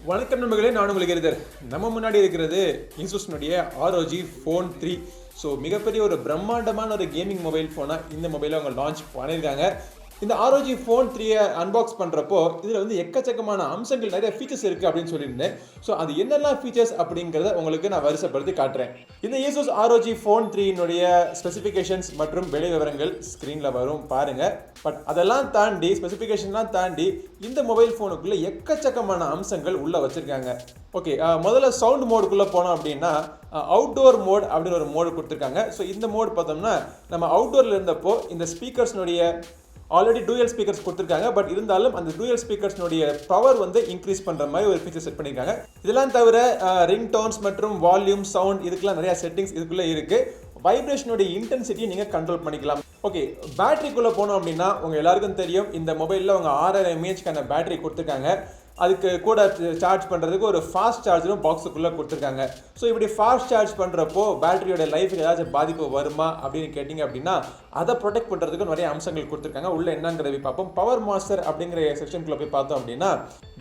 வணக்கம் நண்பர்களே, நான் உங்களுக்கு இருந்தேன். நம்ம முன்னாடி இருக்கிறது ASUS ROG Phone 3. ஸோ மிகப்பெரிய ஒரு பிரம்மாண்டமான ஒரு கேமிங் மொபைல் ஃபோனாக இந்த மொபைலை அவங்க லான்ச் பண்ணியிருக்காங்க. இந்த ROG Phone 3 அன்பாக்ஸ் பண்ணுறப்போ இதில் வந்து எக்கச்சக்கமான அம்சங்கள், நிறைய ஃபீச்சர்ஸ் இருக்குது அப்படின்னு சொல்லியிருந்தேன். ஸோ அது என்னெல்லாம் ஃபீச்சர்ஸ் அப்படிங்கிறத உங்களுக்கு நான் வரிசைப்படுத்தி காட்டுறேன். இந்த ASUS ROG Phone 3 ஸ்பெசிஃபிகேஷன்ஸ் மற்றும் விலை விவரங்கள் ஸ்க்ரீனில் வரும் பாருங்கள். பட் அதெல்லாம் தாண்டி, ஸ்பெசிஃபிகேஷன்லாம் தாண்டி இந்த மொபைல் ஃபோனுக்குள்ளே எக்கச்சக்கமான அம்சங்கள் உள்ளே வச்சுருக்காங்க. ஓகே, முதல்ல சவுண்ட் மோடுக்குள்ளே போனோம் அப்படின்னா அவுட்டோர் மோட் அப்படின்னு ஒரு மோடு கொடுத்துருக்காங்க. ஸோ இந்த மோடு பார்த்தோம்னா நம்ம அவுட்டோரில் இருந்தப்போ இந்த ஸ்பீக்கர்ஸ்னுடைய ஆல்ரெடி டூயல் ஸ்பீக்கர்ஸ் கொடுத்துருக்காங்க. பட் இருந்தாலும் அந்த டூயல் ஸ்பீக்கர்ஸ்னுடைய பவர் வந்து இன்க்ரீஸ் பண்ணுற மாதிரி ஒரு ஃபீச்சர் செட் பண்ணியிருக்காங்க. இதெல்லாம் தவிர ரிங் டோன்ஸ் மற்றும் வால்யூம், சவுண்ட் இதுக்கெல்லாம் நிறையா செட்டிங்ஸ் இதுக்குள்ளே இருக்குது. வைப்ரேஷனுடைய இன்டென்சிட்டியை நீங்கள் கண்ட்ரோல் பண்ணிக்கலாம். ஓகே, பேட்டரிக்குள்ளே போனோம் அப்படின்னா உங்கள் எல்லாருக்கும் தெரியும், இந்த மொபைலில் அவங்க 6000 mAh பேட்டரி கொடுத்துருக்காங்க. அதுக்கு கூட சார்ஜ் பண்ணுறதுக்கு ஒரு ஃபாஸ்ட் சார்ஜரும் பாக்ஸுக்குள்ளே கொடுத்துருக்காங்க. ஸோ இப்படி ஃபாஸ்ட் சார்ஜ் பண்ணுறப்போ பேட்டரியோட லைஃபுக்கு ஏதாச்சும் பாதிப்பு வருமா அப்படின்னு கேட்டிங்க அப்படின்னா அதை ப்ரொடெக்ட் பண்ணுறதுக்கு நிறைய அம்சங்கள் கொடுத்துருக்காங்க. உள்ள என்னங்கிறத பார்ப்போம். பவர் மாஸ்டர் அப்படிங்கிற செக்ஷனுக்குள்ளே போய் பார்த்தோம் அப்படின்னா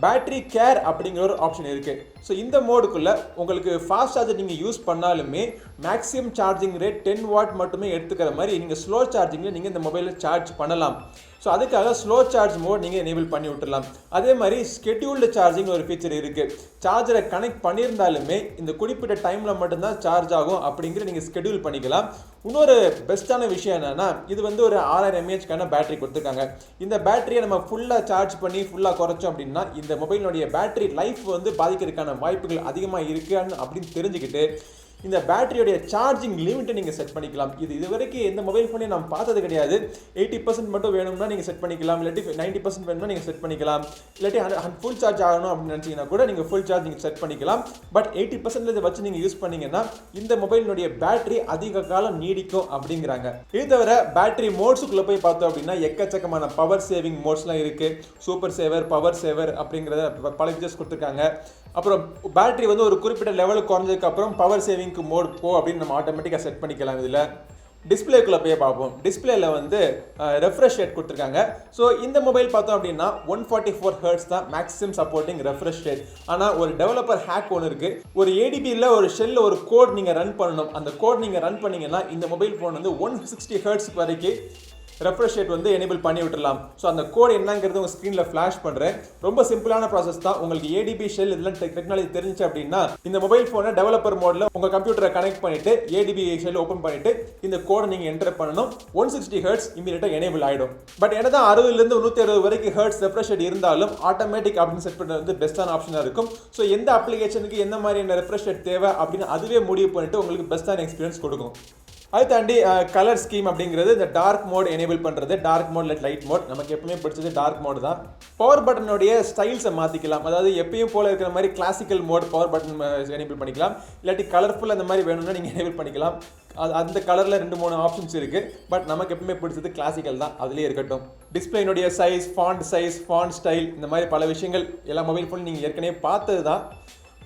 பேட்டரி கேர் அப்படிங்கிற ஒரு ஆப்ஷன் இருக்குது. ஸோ இந்த மோடுக்குள்ளே உங்களுக்கு ஃபாஸ்ட் சார்ஜர் நீங்கள் யூஸ் பண்ணாலுமே மேக்ஸிமம் சார்ஜிங் ரேட் 10 வாட் மட்டுமே எடுத்துக்கிற மாதிரி நீங்கள் ஸ்லோ சார்ஜிங்கில் நீங்கள் இந்த மொபைலில் சார்ஜ் பண்ணலாம். ஸோ அதுக்காக ஸ்லோ சார்ஜ் மோட் நீங்கள் எனேபிள் பண்ணி விட்டுடலாம். அதே மாதிரி ஸ்கெட்யூல்டு சார்ஜிங் ஒரு ஃபீச்சர் இருக்குது. சார்ஜரை கனெக்ட் பண்ணியிருந்தாலுமே இந்த குறிப்பிட்ட டைமில் மட்டும்தான் சார்ஜ் ஆகும் அப்படிங்கிற நீங்கள் ஸ்கெட்யூல் பண்ணிக்கலாம். இன்னொரு பெஸ்ட்டான விஷயம் என்னென்னா, இது வந்து ஒரு 6000 mAh பேட்டரி கொடுத்துருக்காங்க. இந்த பேட்டரியை நம்ம ஃபுல்லாக சார்ஜ் பண்ணி ஃபுல்லாக குறைச்சோம் அப்படின்னா இந்த மொபைலினுடைய பேட்டரி லைஃப் வந்து பாதிக்கிறதுக்கான வாய்ப்புகள் அதிகமாக இருக்குன்னு அப்படின்னு தெரிஞ்சுக்கிட்டு இந்த பேட்டரியோடைய சார்ஜிங் லிமிட்டை நீங்கள் செட் பண்ணிக்கலாம். இது வரைக்கும் எந்த மொபைல் ஃபோனையும் நான் பார்த்தது கிடையாது. 80% மட்டும் வேணும்னா நீங்கள் செட் பண்ணிக்கலாம், இல்லாட்டி 90% வேணும்னா நீங்கள் செட் பண்ணிக்கலாம், இல்லாட்டி ஃபுல் சார்ஜ் ஆகணும் அப்படின்னு நினச்சிங்கன்னா கூட நீங்கள் ஃபுல் சார்ஜ் நீங்கள் செட் பண்ணிக்கலாம். பட் 80% வச்சு நீங்கள் யூஸ் பண்ணீங்கன்னா இந்த மொபைலினுடைய பேட்டரி அதிக காலம் நீடிக்கும் அப்படிங்கிறாங்க. இது தவிர பேட்டரி மோட்ஸுக்குள்ளே போய் பார்த்தோம் அப்படின்னா எக்கச்சக்கமான பவர் சேவிங் மோட்ஸ்லாம் இருக்குது. சூப்பர் சேவர், பவர் சேவர் அப்படிங்கிறத பல ஃபீச்சர்ஸ் கொடுத்துருக்காங்க. அப்புறம் பேட்டரி வந்து ஒரு குறிப்பிட்ட லெவலுக்கு குறைஞ்சதுக்கு அப்புறம் பவர் சேவிங் மோட் போ அப்படின்னு நம்ம ஆட்டோமேட்டிக்காக செட் பண்ணிக்கலாம். இதில் டிஸ்பிளேக்குள்ளே போய் பார்ப்போம். டிஸ்பிளேல வந்து ரெஃப்ரெஷ் ரேட் கொடுத்துருக்காங்க. ஸோ இந்த மொபைல் பார்த்தோம் அப்படின்னா 144 Hz தான் மேக்ஸிமம் சப்போர்ட்டிங் ரெஃப்ரெஷ் ரேட். ஆனால் ஒரு டெவலப்பர் ஹேக் ஒன்று இருக்குது. ஒரு ADBயில் ஒரு ஷெல்லில் ஒரு கோட் நீங்கள் ரன் பண்ணணும். அந்த கோட் நீங்கள் ரன் பண்ணீங்கன்னா இந்த மொபைல் ஃபோன் வந்து 160 Hz வரைக்கும் ரெஃப்ரெஷ் ரேட் வந்து எனேபிள் பண்ணி விட்டுடலாம். ஸோ அந்த கோட் என்னங்கிறது உங்கள் ஸ்க்ரீனில் ஃப்ளாஷ் பண்ணுறேன். ரொம்ப சிம்பிளான ப்ராசஸ் தான். உங்களுக்கு ADB ஷெல் இதெல்லாம் டெக்னாலஜி தெரிஞ்சு அப்படின்னா இந்த மொபைல் ஃபோனை டெவலப்பர் மோடில் உங்கள் கம்ப்யூட்டரை கனெக்ட் பண்ணிவிட்டு ADB ஷெல் ஓப்பன் பண்ணிவிட்டு இந்த கோடை நீங்கள் என்டர் பண்ணணும். 160 Hz இமீடியட்டாக எனேபிள் ஆகிடும். பட் என்ன தான் 60லேருந்து 160 வரைக்கும் ஹெர்ட்ஸ் ரெஃப்ரெஷ் ரேட் இருந்தாலும் ஆட்டோமேட்டிக் அப்படின்னு செட் பண்ணுறது வந்து பெஸ்ட்டான ஆப்ஷனாக இருக்கும். ஸோ எந்த அப்ளிகேஷனுக்கு எந்த மாதிரியான ரெஃப்ரெஷ் ரேட் தேவை அப்படின்னு அதுவே முடிவு பண்ணிட்டு உங்களுக்கு பெஸ்ட்டான எக்ஸ்பீரியன்ஸ் கொடுக்கும். அது தாண்டி கலர் ஸ்கீம் அப்படிங்கிறது இந்த டார்க் மோட் எனேபிள் பண்ணுறது. டார்க் மோட் இல்லை லைட் மோட், நமக்கு எப்பவுமே பிடிச்சது டார்க் மோட் தான். பவர் பட்டனுடைய ஸ்டைல்ஸை மாற்றிக்கலாம். அதாவது எப்பயும் போல இருக்கிற மாதிரி classical mode power button enable பண்ணிக்கலாம், இல்லாட்டி கலர்ஃபுல் அந்த மாதிரி வேணும்னா நீங்கள் எனேபிள் பண்ணிக்கலாம். அந்த கலரில் 2-3 ஆப்ஷன்ஸ் இருக்குது. பட் நமக்கு எப்பவுமே பிடிச்சது கிளாசிக்கல் தான், அதுலேயே இருக்கட்டும். டிஸ்பிளேனுடைய சைஸ், ஃபாண்ட் ஸ்டைல், இந்த மாதிரி பல விஷயங்கள் எல்லா மொபைல் ஃபோன் நீங்கள் ஏற்கனவே பார்த்தது தான்.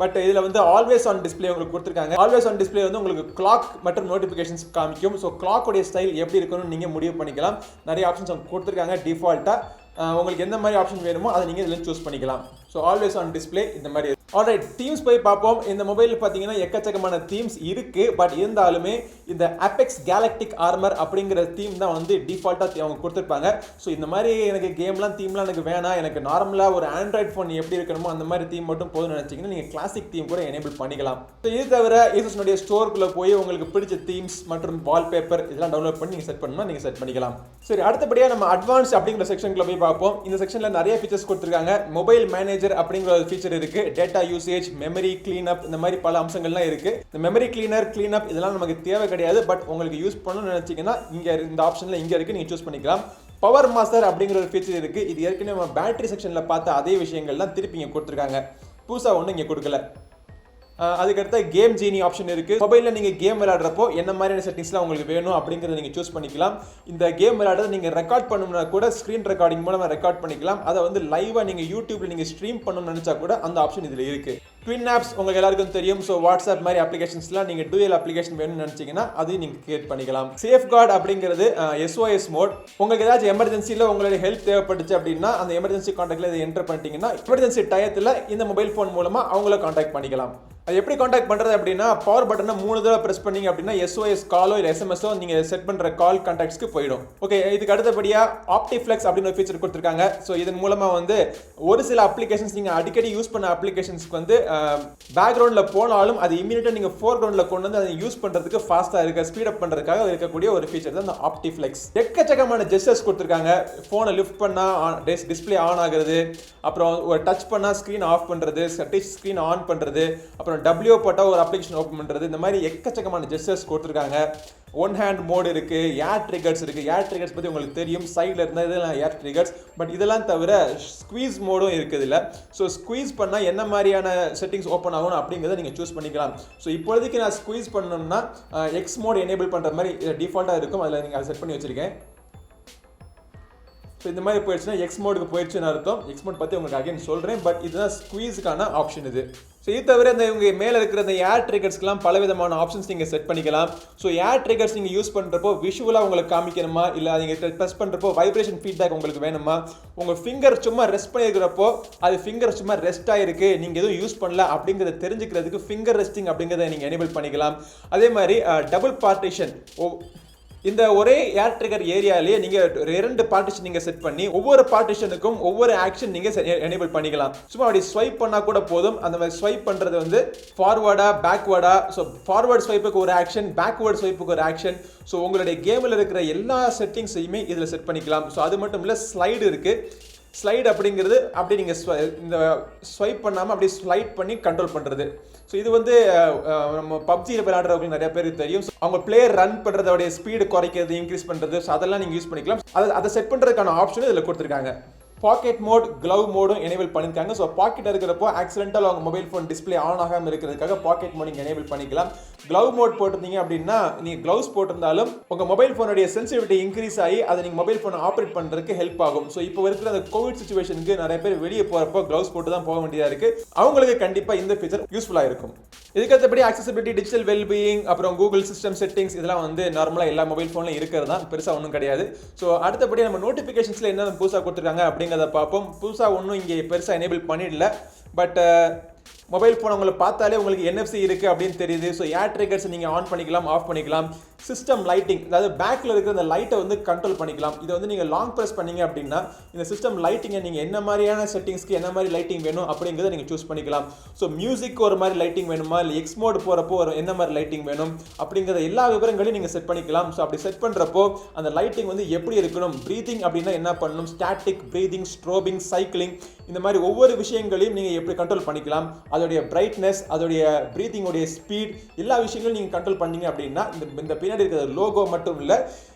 பட் இதில் வந்து ஆல்வேஸ் ஆன் டிஸ்பிளே உங்களுக்கு கொடுத்துருக்காங்க. ஆல்வேஸ் ஆன் டிஸ்பிளே வந்து உங்களுக்கு கிளாக் மற்றும் நோட்டிஃபிகேஷன்ஸ் காமிக்கும். ஸோ கிளாக்குடைய ஸ்டைல் எப்படி இருக்கணும்னு நீங்கள் முடிவு பண்ணிக்கலாம். நிறைய ஆப்ஷன்ஸ் அவங்க கொடுத்துருக்காங்க டிஃபால்ட்டாக. உங்களுக்கு எந்த மாதிரி ஆப்ஷன் வேணுமோ அதை நீங்கள் இதில் சூஸ் பண்ணிக்கலாம். ஸோ ஆல்வேஸ் ஆன் டிஸ்பிளே இந்த மாதிரி. ஆல்ரைட், தீம்ஸ் போய் பார்ப்போம். இந்த மொபைலில் பார்த்தீங்கன்னா எக்கச்சக்கமான தீம்ஸ் இருக்குது. பட் இருந்தாலுமே இந்த ஆபெக்ஸ் கேலக்டிக் ஆர்மர் அப்படிங்கிற தீம் தான் வந்து டிஃபால்ட்டாக அவங்க கொடுத்துருப்பாங்க. ஸோ இந்த மாதிரி எனக்கு கேம்லாம் தீம்லாம் எனக்கு வேணாம், எனக்கு நார்மலாக ஒரு ஆண்ட்ராய்ட் ஃபோன் எப்படி இருக்கணுமோ அந்த மாதிரி தீம் மட்டும் போதும்னு நினச்சிங்கன்னா நீங்கள் கிளாசிக் தீம் கூட எனேபிள் பண்ணிக்கலாம். ஸோ இது தவிர ASUS ஸ்டோருக்குள்ளே போய் உங்களுக்கு பிடிச்ச தீம்ஸ் மற்றும் வால்பேப்பர் இதெல்லாம் டவுன்லோட் பண்ணி நீங்கள் செட் பண்ணணும்னா நீங்கள் செட் பண்ணிக்கலாம். சரி, அடுத்தபடியாக நம்ம அட்வான்ஸ் அப்படிங்கிற செக்ஷனுக்குள்ள போய் பார்ப்போம். இந்த செக்ஷனில் நிறைய ஃபீச்சர்ஸ் கொடுத்துருக்காங்க. மொபைல் மேனேஜர் அப்படிங்கிற ஒரு ஃபீச்சர் இருக்குது. டேட்டா யூசேஜ், மெமரி கிளீனப், இந்த மாதிரி பல அம்சங்கள்லாம் இருக்குது. இந்த மெமரி கிளீனப் இதெல்லாம் நமக்கு தேவை கிடையாது. பட் உங்களுக்கு யூஸ் பண்ணணும்னு நினச்சிங்கன்னா இங்கே இந்த ஆப்ஷனில் இங்கே இருக்குது, நீங்கள் சூஸ் பண்ணிக்கலாம். பவர் மாஸ்டர் அப்படிங்கிற ஒரு ஃபீச்சர் இருக்குது. இது ஏற்கனவே நம்ம பேட்டரி செக்ஷனில் பார்த்த அதே விஷயங்கள்லாம் திருப்பி இங்கே கொடுத்துருக்காங்க. புதுசாக ஒன்றும் இங்கே கொடுக்கல. அதுக்கடுத்து கேம் ஜீனி ஆப்ஷன் இருக்குது. மொபைலில் நீங்கள் கேம் விளையாடுறப்போ என்ன மாதிரியான செட்டிங்ஸ்லாம் உங்களுக்கு வேணும் அப்படிங்கிறத நீங்கள் சூஸ் பண்ணிக்கலாம். இந்த கேம் விளையாடுறது நீங்கள் ரெக்கார்ட் பண்ணணும்னா கூட ஸ்க்ரீன் ரெக்கார்டிங் மூலமாக ரெக்கார்ட் பண்ணிக்கலாம். அதை வந்து லைவாக நீங்கள் யூடியூப்பில் நீங்கள் ஸ்ட்ரீம் பண்ணணும்னு நினச்சா கூட அந்த ஆப்ஷன் இதில் இருக்குது. ட்வின் ஆப்ஸ் உங்களுக்கு எல்லாருக்கும் தெரியும். ஸோ வாட்ஸ்அப் மாதிரி அப்ளிகேஷன்ஸ்லாம் நீங்கள் டூயல் அப்ளிகேஷன் வேணும்னு நினச்சிங்கன்னா அதையும் நீங்கள் கிரியேட் பண்ணிக்கலாம். சேஃப் கார்டு அப்படிங்கிறது SOS மோட். உங்களுக்கு ஏதாச்சும் எமர்ஜென்சியில் உங்களுடைய ஹெல்ப் தேவைப்பட்டுச்சு அப்படின்னா அந்த எமர்ஜென்சி கான்டாக்டில் இதை என்டர் பண்ணிட்டீங்கன்னா எமர்ஜென்சி டயத்தில் இந்த மொபைல் ஃபோன் மூலமாக அவங்கள கான்டாக்ட் பண்ணிக்கலாம். அது எப்படி காண்டாக்ட் பண்ணுறது அப்படின்னா பவர் பட்டனை 3 தடவை ப்ரெஸ் பண்ணிங்க அப்படின்னா SOS காலோ இல்லை SMSஓ நீங்கள் செட் பண்ணுற கால் கான்டாக்ட்ஸ்க்கு போயிடும். ஓகே, இதுக்கு அடுத்தபடியாக ஆப்டிஃப்ளெக்ஸ் அப்படின்னு ஒரு ஃபீச்சர் கொடுத்துருக்காங்க. ஸோ இதன் மூலமாக வந்து ஒரு சில அப்ளிகேஷன்ஸ் நீங்கள் அடிக்கடி யூஸ் பண்ண அப்ளிகேஷன்ஸ்க்கு வந்து பேக்ரவுண்டில் போனாலும் அது இமீடியட்டாக நீங்கள் ஃபோர்க்ரவுண்டில் கொண்டு வந்து அதை யூஸ் பண்ணுறதுக்கு ஃபாஸ்ட்டாக இருக்க ஸ்பீடப் பண்ணுறதுக்காக இருக்கக்கூடிய ஒரு ஃபீச்சர் தான் இந்த ஆப்டிஃப்ளெக்ஸ். எக்கச்சக்கமான ஜெஸ்டர்ஸ் கொடுத்துருக்காங்க. ஃபோனை லிஃப்ட் பண்ணால் டிஸ்பிளே ஆன் ஆகுறது, அப்புறம் ஒரு டச் பண்ணால் ஸ்க்ரீன் ஆஃப் பண்ணுறது, டச் ஸ்க்ரீன் ஆன் பண்ணுறது, அப்புறம் W போட்டால் ஒரு அப்ளிகேஷன் ஓப்பன் பண்ணுறது, இந்த மாதிரி எக்கச்சக்கமான ஜெஸ்டர்ஸ் கொடுத்துருக்காங்க. ஒன் ஹேண்ட் மோட் இருக்குது, ஏர் ட்ரிகர்ஸ் இருக்குது. ஏர் ட்ரிகர்ஸ் பற்றி உங்களுக்கு தெரியும், சைடில் இருந்தால் இதெல்லாம் ஏர் ட்ரிகர்ஸ். பட் இதெல்லாம் தவிர ஸ்குவீஸ் மோடும் இருக்குது இல்லை. ஸோ ஸ்குவீஸ் பண்ணால் என்ன மாதிரியான செட்டிங்ஸ் ஓப்பன் ஆகணும் அப்படிங்கிறத நீங்கள் சூஸ் பண்ணிக்கலாம். ஸோ இப்போதைக்கு நான் ஸ்குவீஸ் பண்ணணும்னா எக்ஸ் மோட் எனேபிள் பண்ணுற மாதிரி டிஃபால்ட்டாக இருக்கும், அதில் நீங்கள் அதை செட் பண்ணி வச்சுருக்கேன். ஸோ இந்த மாதிரி போயிடுச்சுன்னா எக்ஸ் மோடுக்கு போயிடுச்சுன்னு அர்த்தம். எக்ஸ் மோட் பற்றி உங்களுக்கு அகைன் சொல்கிறேன், பட் இதுதான் ஸ்குவீஸுக்கான ஆப்ஷன் இது. ஸோ இது தவிர இந்த இவங்க மேலே இருக்கிற இந்த ஏர் ட்ரிகர்ஸ்க்குலாம் பலவிதமான ஆப்ஷன்ஸ் நீங்கள் செட் பண்ணிக்கலாம். ஸோ ஏர் ட்ரிகர்ஸ் நீங்கள் யூஸ் பண்ணுறப்போ விஷுவலாக உங்களுக்கு காமிக்கணுமா, இல்லை நீங்கள் ப்ரெஸ் பண்ணுறப்போ வைப்ரேஷன் ஃபீட்பேக் உங்களுக்கு வேணுமா, உங்கள் ஃபிங்கர் சும்மா ரெஸ்ட் பண்ணியிருக்கிறப்போ அது ஃபிங்கர் சும்மா ரெஸ்ட் ஆகிருக்கு, நீங்கள் எதுவும் யூஸ் பண்ணல அப்படிங்கிறத தெரிஞ்சுக்கிறதுக்கு ஃபிங்கர் ரெஸ்டிங் அப்படிங்கிறத நீங்கள் எனேபிள் பண்ணிக்கலாம். அதே மாதிரி டபுள் பார்ட்டிஷன், இந்த ஒரே ஏர் ட்ரிகர் ஏரியாலேயே நீங்கள் 2 பார்ட்டிஷன் நீங்கள் செட் பண்ணி ஒவ்வொரு பார்ட்டிஷனுக்கும் ஒவ்வொரு ஆக்ஷன் நீங்கள் எனேபிள் பண்ணிக்கலாம். சும்மா அப்படி ஸ்வைப் பண்ணால் கூட போதும். அந்த மாதிரி ஸ்வைப் பண்ணுறது வந்து ஃபார்வர்டா பேக்வர்டா, ஸோ ஃபார்வர்ட் ஸ்வைப்புக்கு ஒரு ஆக்ஷன், பேக்வர்ட் ஸ்வைப்புக்கு ஒரு ஆக்ஷன். ஸோ உங்களுடைய கேமில் இருக்கிற எல்லா செட்டிங்ஸையுமே இதில் செட் பண்ணிக்கலாம். ஸோ அது மட்டும் இல்லை, ஸ்லைடு இருக்குது. ஸ்லைட் அப்படிங்கிறது அப்படி நீங்கள் இந்த ஸ்வைப் பண்ணாமல் அப்படியே ஸ்லைட் பண்ணி கண்ட்ரோல் பண்ணுறது. ஸோ இது வந்து நம்ம பப்ஜியில் விளையாடுறவங்களுக்கு நிறைய பேருக்கு தெரியும். அவங்க பிளேயர் ரன் பண்ணுறதோடைய ஸ்பீடு குறைக்கிறது, இன்க்ரீஸ் பண்ணுறது, ஸோ அதெல்லாம் நீங்கள் யூஸ் பண்ணிக்கலாம். அதை செட் பண்ணுறதுக்கான ஆப்ஷனும் இதில் கொடுத்துருக்காங்க. பாக்கெட் மோட், க்ளவ் மோடும் எனேபிள் பண்ணியிருக்காங்க. ஸோ பாக்கெட் இருக்கிறப்போ ஆக்சிடென்டல் அவங்க மொபைல் ஃபோன் டிஸ்பிளே ஆன் ஆகாமல் இருக்கிறதுக்காக பாக்கெட் மோட் நீங்கள் எனேபிள் பண்ணிக்கலாம். க்ளவ் மோட் போட்டிருந்தீங்க அப்படின்னா நீங்கள் க்ளவுஸ் போட்டிருந்தாலும் உங்கள் மொபைல் ஃபோனுடைய சென்சிட்டிவிட்டி இன்க்ரீஸ் ஆகி அதை நீங்கள் மொபைல் ஃபோனை ஆப்ரேட் பண்ணுறதுக்கு ஹெல்ப் ஆகும். ஸோ இப்போ இருக்கிற அந்த கோவிட் சிச்சுவேஷனுக்கு நிறைய பேர் வெளியே போகிறப்போ க்ளவுஸ் போட்டு தான் போக வேண்டியதாக இருக்குது. அவங்களுக்கு கண்டிப்பாக இந்த ஃபீச்சர் யூஸ்ஃபுல்லாக இருக்கும். இதுக்கடுத்தபடி அக்சசிபிலிட்டி, டிஜிட்டல் வெல்பீயிங், அப்புறம் கூகுள் சிஸ்டம் செட்டிங்ஸ், இதெல்லாம் வந்து நார்மலாக எல்லா மொபைல் ஃபோன்லையும் இருக்கிறது தான், பெருசாக ஒன்றும் கிடையாது. ஸோ அடுத்தபடி நம்ம நோட்டிஃபிகேஷன்ஸில் என்னென்ன புதுசாக கொடுத்துருக்காங்க அப்படிங்கிறத பார்ப்போம். புதுசாக ஒன்றும் இங்கே பெருசாக எனேபிள் பண்ணிடல. பட் மொபைல் ஃபோன் உங்களை பார்த்தாலே உங்களுக்கு NFC இருக்குது அப்படின்னு தெரியுது. ஸோ ஏர் ட்ரிகர்ஸ் நீங்கள் ஆன் பண்ணிக்கலாம், ஆஃப் பண்ணிக்கலாம். சிஸ்டம் லைட்டிங், அதாவது பேக்கில் இருக்கிற அந்த லைட்டை வந்து கண்ட்ரோல் பண்ணிக்கலாம். இதை வந்து நீங்கள் லாங் ப்ரெஸ் பண்ணீங்க அப்படின்னா இந்த சிஸ்டம் லைட்டிங்கை நீங்கள் என்ன மாதிரியான செட்டிங்ஸ்க்கு என்ன மாதிரி லைட்டிங் வேணும் அப்படிங்கிறத நீங்கள் சூஸ் பண்ணிக்கலாம். ஸோ மியூசிக் ஒரு மாதிரி லைட்டிங் வேணுமா, இல்லை எக்ஸ் மோட் போகிறப்போ ஒரு என்ன மாதிரி லைட்டிங் வேணும் அப்படிங்கிற எல்லா விவரங்களையும் நீங்கள் செட் பண்ணிக்கலாம். ஸோ அப்படி செட் பண்ணுறப்போ அந்த லைட்டிங் வந்து எப்படி இருக்கணும், ப்ரீதிங் அப்படின்னா என்ன பண்ணணும், ஸ்டாட்டிக், ப்ரீதிங், ஸ்ட்ரோபிங், சைக்கிளிங், இந்த மாதிரி ஒவ்வொரு விஷயங்களையும் நீங்கள் எப்படி கண்ட்ரோல் பண்ணிக்கலாம். அதோடைய பிரைட்னஸ், அதோடைய ப்ரீதிங்கோடைய ஸ்பீட், எல்லா விஷயங்களும் நீங்கள் கண்ட்ரோல் பண்ணீங்க அப்படின்னா இந்த பின்னாடி இருக்கிற லோகோ மட்டும் இல்லை,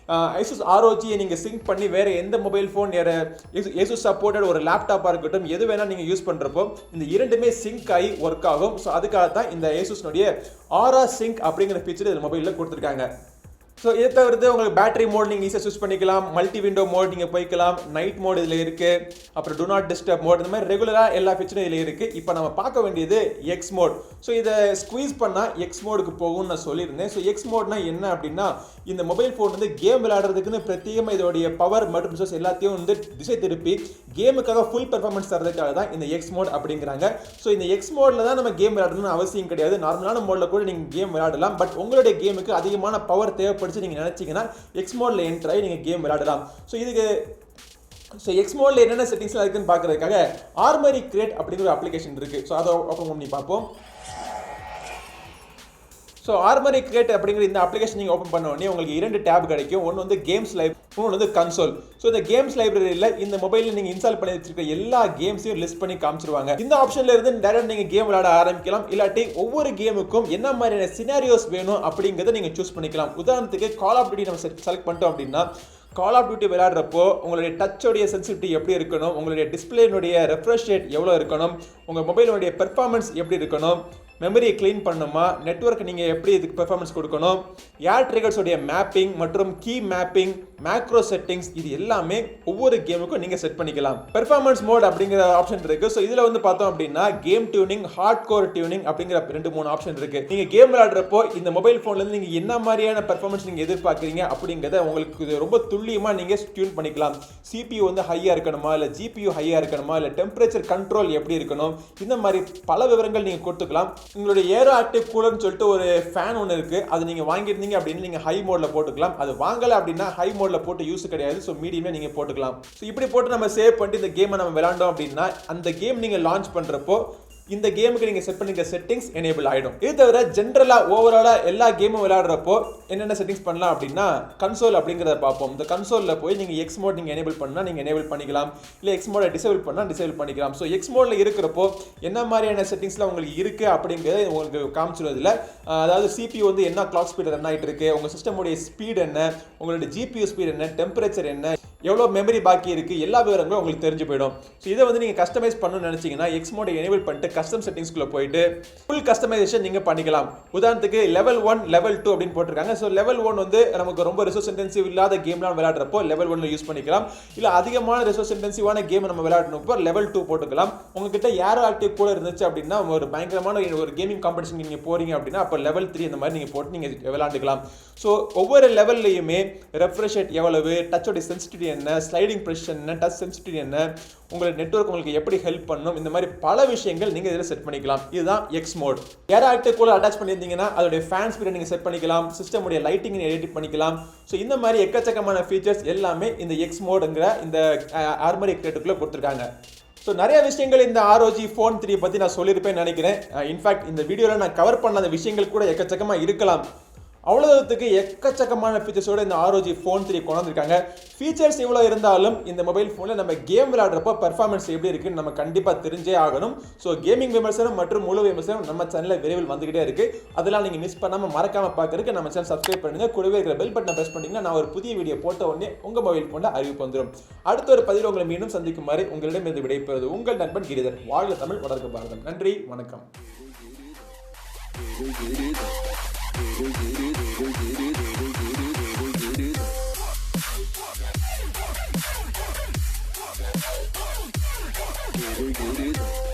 ASUS ROG நீங்கள் சிங்க் பண்ணி வேறு எந்த மொபைல் ஃபோன், ASUS சப்போர்ட்டட் ஒரு லேப்டாப்பாக இருக்கட்டும், எது வேணால் நீங்கள் யூஸ் பண்ணுறப்போ இந்த இரண்டுமே சிங்க் ஆகி ஒர்க் ஆகும். ஸோ அதுக்காக தான் இந்த ASUSனுடைய ஆரா சிங்க் அப்படிங்கிற ஃபீச்சர் இந்த மொபைலில் கொடுத்துருக்காங்க. ஸோ இதை தவிர்த்து உங்களுக்கு பேட்டரி மோட் நீங்கள் ஈஸியாக சூஸ் பண்ணிக்கலாம். மல்டி விண்டோ மோட் நீங்கள் போய்க்கலாம். நைட் மோட் இதில் இருக்குது. அப்புறம் டு நாட் டிஸ்டர்ப் மோட், இந்த மாதிரி ரெகுலராக எல்லா ஃபீச்சரும் இதில் இருக்குது. இப்போ நம்ம பார்க்க வேண்டியது எக்ஸ் மோட். ஸோ இதை ஸ்குவீஸ் பண்ணால் எக்ஸ் மோடுக்கு போகும்னு நான் சொல்லியிருந்தேன். ஸோ எக்ஸ் மோட்னா என்ன அப்படின்னா, இந்த மொபைல் ஃபோன் வந்து கேம் விளையாடுறதுக்குன்னு பிரத்யேகமாக இதோடைய பவர் மற்றும் ரிசோர்ஸ் எல்லாத்தையும் வந்து திசை திருப்பி கேமுக்காக ஃபுல் பெர்ஃபார்மன்ஸ் தரதுக்காக தான் இந்த எக்ஸ் மோட் அப்படிங்கிறாங்க. ஸோ இந்த எக்ஸ் மோடில் தான் நம்ம கேம் விளையாடணும்னு அவசியம் கிடையாது. நார்மலான மோடில் கூட நீங்கள் கேம் விளையாடலாம். பட் உங்களுடைய கேமுக்கு அதிகமான பவர் தேவைப்படுது நீங்க நினைச்சீங்கன்னா எக்ஸ் மோட்ல என்டர் ஆகி நீங்க கேம் விளையாடலாம். ஸோ எக்ஸ் மோட்ல என்னென்ன செட்டிங்ஸ்லாம் இருக்குன்னு பார்க்கறதுக்காக ஆர்மரி கிரியேட் அப்படிங்கிற அப்ளிகேஷன் இருக்கு. ஸோ அதை ஓப்பன் பண்ணி பார்ப்போம். ஸோ ஆர்மரி கிரியேட் அப்படிங்கிற இந்த அப்ளிகேஷன் நீங்கள் ஓப்பன் பண்ண உடனே உங்களுக்கு 2 டேப் கிடைக்கும். ஒன்று வந்து கேம்ஸ் லைப்ரரி, இன்னொன்று வந்து கன்சோல். ஸோ இந்த கேம்ஸ் லைப்ரரியில் இந்த மொபைலில் நீங்கள் இன்ஸ்டால் பண்ணி வச்சிருக்க எல்லா கேம்ஸையும் லிஸ்ட் பண்ணி காமிச்சிருவாங்க. இந்த ஆப்ஷனில் இருந்து டேரக்ட் நீங்கள் கேம் விளையாட ஆரம்பிக்கலாம். இல்லாட்டி ஒவ்வொரு கேமுக்கும் என்ன மாதிரியான சினாரியோஸ் வேணும் அப்படிங்கிறத நீங்கள் சூஸ் பண்ணிக்கலாம். உதாரணத்துக்கு கால் ஆஃப் டியூட்டி நம்ம செலக்ட் பண்ணிட்டோம் அப்படின்னா, கால் ஆஃப் டியூட்டி விளையாடுறப்போ உங்களுடைய டச்சோடைய சென்சிட்டிவிட்டி எப்படி இருக்கணும், உங்களுடைய டிஸ்பிளேனுடைய ரெஃப்ரெஷ் ரேட் எவ்வளோ இருக்கணும், உங்கள் மொபைலுடைய பெர்ஃபார்மன்ஸ் எப்படி இருக்கணும், மெமரியை க்ளீன் பண்ணுமா, நெட்வொர்க் நீங்கள் எப்படி இதுக்கு பெர்ஃபார்மன்ஸ் கொடுக்கணும், AirTriggers உடைய மேப்பிங் மற்றும் கீ மேப்பிங், மேக்ரோ செட்டிங்ஸ், இது எல்லாமே ஒவ்வொரு கேமுக்கும் நீங்கள் செட் பண்ணிக்கலாம். பெர்ஃபார்மன்ஸ் மோட் அப்படிங்கிற ஆப்ஷன் இருக்குது. ஸோ இதில் வந்து பார்த்தோம் அப்படின்னா game tuning, hard core tuning அப்படிங்கிற 2-3 ஆப்ஷன் இருக்குது. நீங்கள் கேம் விளையாடுறப்போ இந்த மொபைல் ஃபோன்லேருந்து நீங்கள் என்ன மாதிரியான பெர்ஃபார்மன்ஸ் நீங்கள் எதிர்பார்க்குறீங்க அப்படிங்கிறத உங்களுக்கு ரொம்ப துல்லியமாக நீங்கள் டியூன் பண்ணிக்கலாம். CPU வந்து ஹையாக இருக்கணுமா, இல்லை GPU ஹையாக இருக்கணுமா, இல்லை டெம்பரேச்சர் கண்ட்ரோல் எப்படி இருக்கணும், இந்த மாதிரி பல விவரங்கள் நீங்கள் கொடுத்துக்கலாம். உங்களுடைய ஏரோ ஆக்டிவ் கூலர்னு சொல்லிட்டு ஒரு ஃபேன் ஒன்று இருக்குது. அது நீங்கள் வாங்கியிருந்தீங்க அப்படின்னு நீங்கள் ஹை மோடில் போட்டுக்கலாம். அது வாங்கலை அப்படின்னா ஹை மோடில் போட்டு யூஸ் கிடையாது. ஸோ மீடியமே நீங்கள் போட்டுக்கலாம். ஸோ இப்படி போட்டு நம்ம சேவ் பண்ணிட்டு இந்த கேமை நம்ம விளையாண்டோம் அப்படின்னா அந்த கேம் நீங்கள் லான்ச் பண்ணுறப்போ இந்த கேமுக்கு நீங்கள் செட் பண்ணிக்கிற செட்டிங்ஸ் எனேபிள் ஆகிடும். இது தவிர ஜென்ரலாக ஓவராலாக எல்லா கேமும் விளையாடுறப்போ என்னென்ன செட்டிங்ஸ் பண்ணலாம் அப்படின்னா கன்சோல் அப்படிங்கிறத பார்ப்போம். இந்த கன்சோலில் போய் நீங்கள் எக்ஸ் மோட் நீங்கள் எனேபிள் பண்ணால் நீங்கள் எனேபிள் பண்ணிக்கலாம், இல்லை எக்ஸ் மோடை டிசேபிள் பண்ணால் டிசேபிள் பண்ணிக்கலாம். ஸோ எக்ஸ் மோடில் இருக்கிறப்போ என்ன மாதிரியான செட்டிங்ஸ்லாம் உங்களுக்கு இருக்குது அப்படிங்கிறத உங்களுக்கு காமிச்சிடுவதில்லை. அதாவது CPU வந்து என்ன கிளாக் ஸ்பீடு ரன் ஆகிட்டு இருக்கு, உங்கள் சிஸ்டமுடைய ஸ்பீடு என்ன, உங்களுடைய GPU ஸ்பீடு என்ன, டெம்பரேச்சர் என்ன, எவ்வளோ மெமரி பாக்கி இருக்குது, எல்லா விவரங்களும் உங்களுக்கு தெரிஞ்சு போயிடும். ஸோ இதை வந்து நீங்கள் கஸ்டமைஸ் பண்ணணும்னு நினச்சிங்கன்னா எக்ஸ் மோடை எனேபிள் பண்ணிட்டு கஸ்டம் செட்டிங்ஸ்குள்ள போயிட்டு ஃபுல் கஸ்டமைசேஷன் நீங்க பண்ணிக்கலாம். உதாரணத்துக்கு லெவல் 1 லெவல் 2 அப்படின்னு போட்டிருக்காங்க. ஸோ லெவல் 1 வந்து நமக்கு ரொம்ப ரிசோர்ஸ் இன்டென்சிவ் இல்லாத கேம்லாம் விளையாடுறப்போ லெவல் 1 யூஸ் பண்ணிக்கலாம். இல்லை அதிகமான ரிசோர்ஸ் இன்டென்சிவான கேம் நம்ம விளையாடணுப்போ லெவல் 2 போட்டுக்கலாம். உங்ககிட்ட ஏரோ ஆக்டிவ் கூட இருந்துச்சு அப்படின்னா ஒரு பயங்கரமான ஒரு கேமிங் காம்படிஷன் நீங்கள் போறீங்க அப்படின்னா அப்போ லெவல் 3 இந்த மாதிரி நீங்கள் போட்டு நீங்கள் விளையாண்டுக்கலாம். ஸோ ஒவ்வொரு லெவல்லையுமே ரெஃப்ரெஷ் ரேட் எவ்வளவு, டச்சோட சென்சிட்டிவிட்டி என்ன, ஸ்லைடிங் ப்ரெஷர் என்ன, டச் சென்சிட்டிவிட்டி என்ன, உங்களுக்கு நெட்வொர்க் உங்களுக்கு எப்படி ஹெல்ப் பண்ணும், இந்த மாதிரி பல விஷயங்கள் நீங்கள் இதில் செட் பண்ணிக்கலாம். இதுதான் எக்ஸ் மோட். ஏரோ ஆக்டிவ் கூட அட்டாச் பண்ணியிருந்தீங்கன்னா அதோடைய ஃபேன் ஸ்பீடை நீங்கள் செட் பண்ணிக்கலாம், சிஸ்டமுடைய லைட்டிங் எடிட் பண்ணிக்கலாம். ஸோ இந்த மாதிரி எக்கச்சக்கமான ஃபீச்சர்ஸ் எல்லாமே இந்த எக்ஸ் மோடுங்கிற இந்த ஆர்மரி கிரியேட்டுக்குள்ளே கொடுத்துருக்காங்க. ஸோ நிறைய விஷயங்கள் இந்த ROG Phone 3 பற்றி நான் சொல்லியிருப்பேன்னு நினைக்கிறேன். இன்ஃபேக்ட் இந்த வீடியோவில் நான் கவர் பண்ணாத விஷயங்கள் கூட எக்கச்சக்கமாக இருக்கலாம். அவ்வளோத்துக்கு எக்கச்சக்கமான ஃபீச்சர்ஸோட இந்த ROG Phone 3 கொண்டு வந்திருக்காங்க. ஃபீச்சர்ஸ் இவ்வளோ இருந்தாலும் இந்த மொபைல் ஃபோனில் நம்ம கேம் விளையாடுறப்போ பெர்ஃபார்மன்ஸ் எப்படி இருக்குன்னு நம்ம கண்டிப்பாக தெரிஞ்சே ஆகணும். ஸோ கேமிங் விமர்சனம் மற்றும் முழு விமர்சனம் நம்ம சேனலில் விரைவில் வந்துகிட்டே இருக்குது. அதெல்லாம் நீங்கள் மிஸ் பண்ணாமல் மறக்காமல் பார்க்கறதுக்கு நம்ம சேனல் சப்ஸ்கிரைப் பண்ணுங்கள். கூடவே இருக்கிற பெல் பட்டனை ப்ரெஸ் பண்ணிங்கன்னா நான் ஒரு புதிய வீடியோ போட்ட உடனே உங்கள் மொபைல் ஃபோனில் அறிவிப்பு வந்துடும். அடுத்த ஒரு பதிவில் உங்களை மீண்டும் சந்திக்குமாறு உங்களிடமிருந்து விடைபெறுவது உங்கள் நண்பன் கிரிதர். வாழ்க தமிழ், வளர்க பாரதம். நன்றி, வணக்கம். Get it.